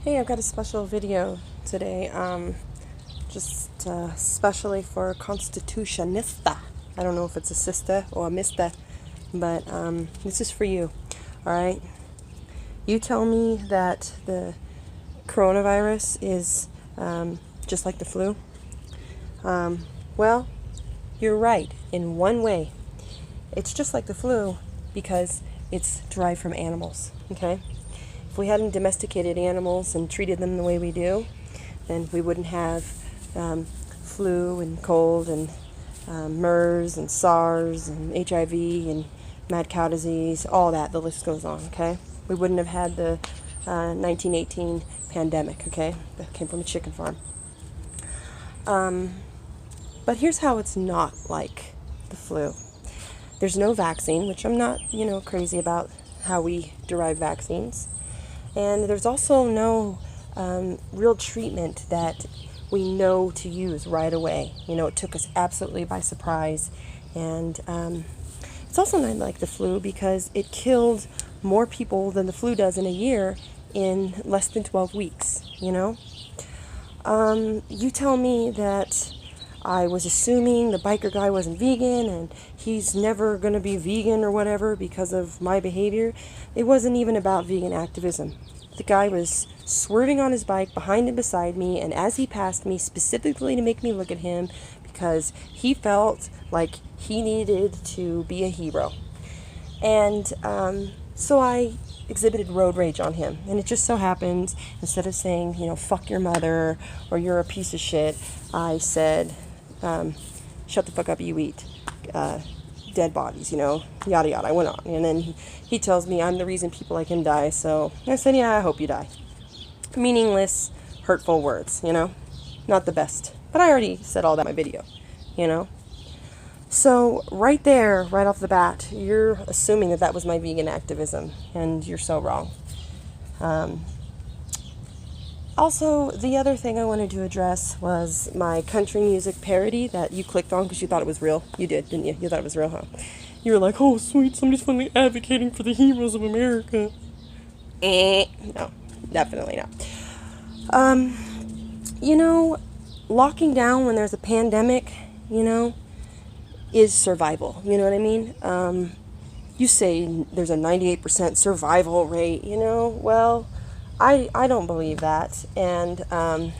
Hey, I've got a special video today, just specially for Constitutionista. I don't know if it's a sister or a mister, but this is for you, alright? You tell me that the coronavirus is just like the flu. Well, you're right in one way. It's just like the flu because it's derived from animals, okay? If we hadn't domesticated animals and treated them the way we do, then we wouldn't have flu and cold and MERS and SARS and HIV and mad cow disease, all that, the list goes on, okay? We wouldn't have had the 1918 pandemic, okay? That came from a chicken farm. But here's how it's not like the flu. There's no vaccine, which I'm not, crazy about how we derive vaccines. And there's also no real treatment that we know to use right away. It took us absolutely by surprise. And it's also not like the flu because it killed more people than the flu does in a year in less than 12 weeks, You tell me that I was assuming the biker guy wasn't vegan and he's never going to be vegan or whatever because of my behavior. It wasn't even about vegan activism. The guy was swerving on his bike behind and beside me, and as he passed me, specifically to make me look at him because he felt like he needed to be a hero. And so I exhibited road rage on him. And it just so happened, instead of saying, fuck your mother or you're a piece of shit, I said, shut the fuck up, you eat dead bodies, yada yada. I went on. And then he tells me I'm the reason people like him die. So I said, yeah, I hope you die. Meaningless, hurtful words, not the best. But I already said all that in my video, So right there, right off the bat, you're assuming that was my vegan activism, and you're so wrong. Also, the other thing I wanted to address was my country music parody that you clicked on because you thought it was real. You did, didn't you? You thought it was real, huh? You were like, oh, sweet, somebody's finally advocating for the heroes of America. No, definitely not. Locking down when there's a pandemic, is survival. You know what I mean? You say there's a 98% survival rate, well, I don't believe that, and I'll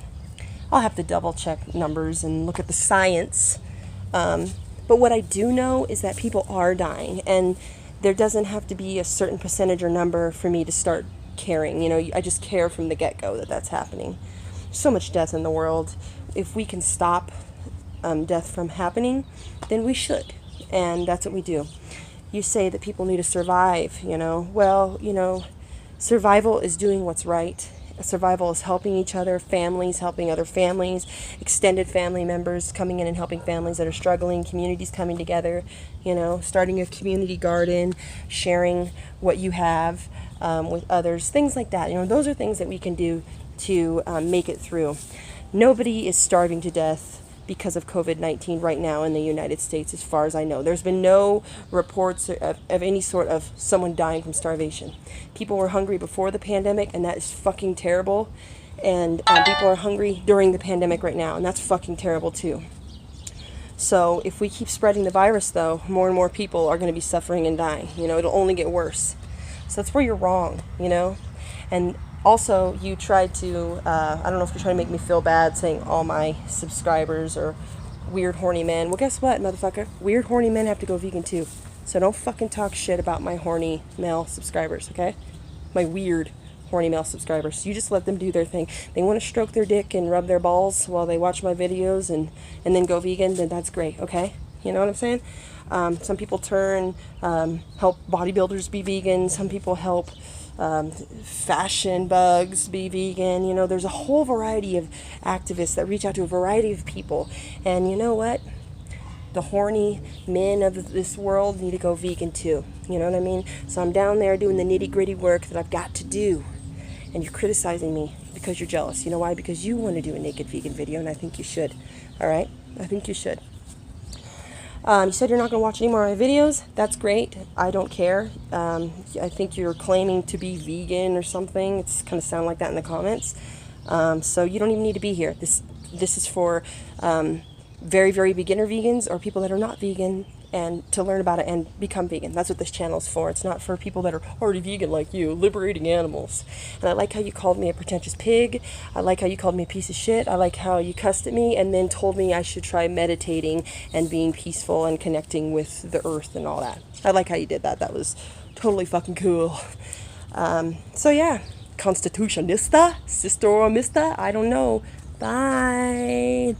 have to double check numbers and look at the science. But what I do know is that people are dying, and there doesn't have to be a certain percentage or number for me to start caring. I just care from the get-go that that's happening. So much death in the world. If we can stop death from happening, then we should, and that's what we do. You say that people need to survive, well, survival is doing what's right. Survival is helping each other, families helping other families, extended family members coming in and helping families that are struggling, communities coming together, starting a community garden, sharing what you have with others, things like that. Those are things that we can do to make it through. Nobody is starving to death because of COVID-19 right now in the United States, as far as I know. There's been no reports of any sort of someone dying from starvation. People were hungry before the pandemic, and that is fucking terrible. And people are hungry during the pandemic right now, and that's fucking terrible too. So if we keep spreading the virus, though, more and more people are going to be suffering and dying. It'll only get worse. So that's where you're wrong, And also, you tried to, I don't know if you're trying to make me feel bad saying all my subscribers are weird, horny men. Well, guess what, motherfucker? Weird, horny men have to go vegan, too. So don't fucking talk shit about my horny male subscribers, okay? My weird, horny male subscribers. You just let them do their thing. They want to stroke their dick and rub their balls while they watch my videos and then go vegan, then that's great, okay? You know what I'm saying? Some people help bodybuilders be vegan. Some people help fashion bugs be vegan. There's a whole variety of activists that reach out to a variety of people. And you know what? The horny men of this world need to go vegan too. You know what I mean? So I'm down there doing the nitty-gritty work that I've got to do. And you're criticizing me because you're jealous. You know why? Because you want to do a naked vegan video, and I think you should. All right? I think you should. You said you're not going to watch any more of my videos. That's great. I don't care. I think you're claiming to be vegan or something. It's kind of sound like that in the comments. So you don't even need to be here. This is for very, very beginner vegans or people that are not vegan, and to learn about it and become vegan. That's what this channel is for. It's not for people that are already vegan like you, liberating animals. And I like how you called me a pretentious pig. I like how you called me a piece of shit. I like how you cussed at me and then told me I should try meditating and being peaceful and connecting with the earth and all that. I like how you did that. That was totally fucking cool. So yeah, Constitutionista, sister or mister, I don't know. Bye.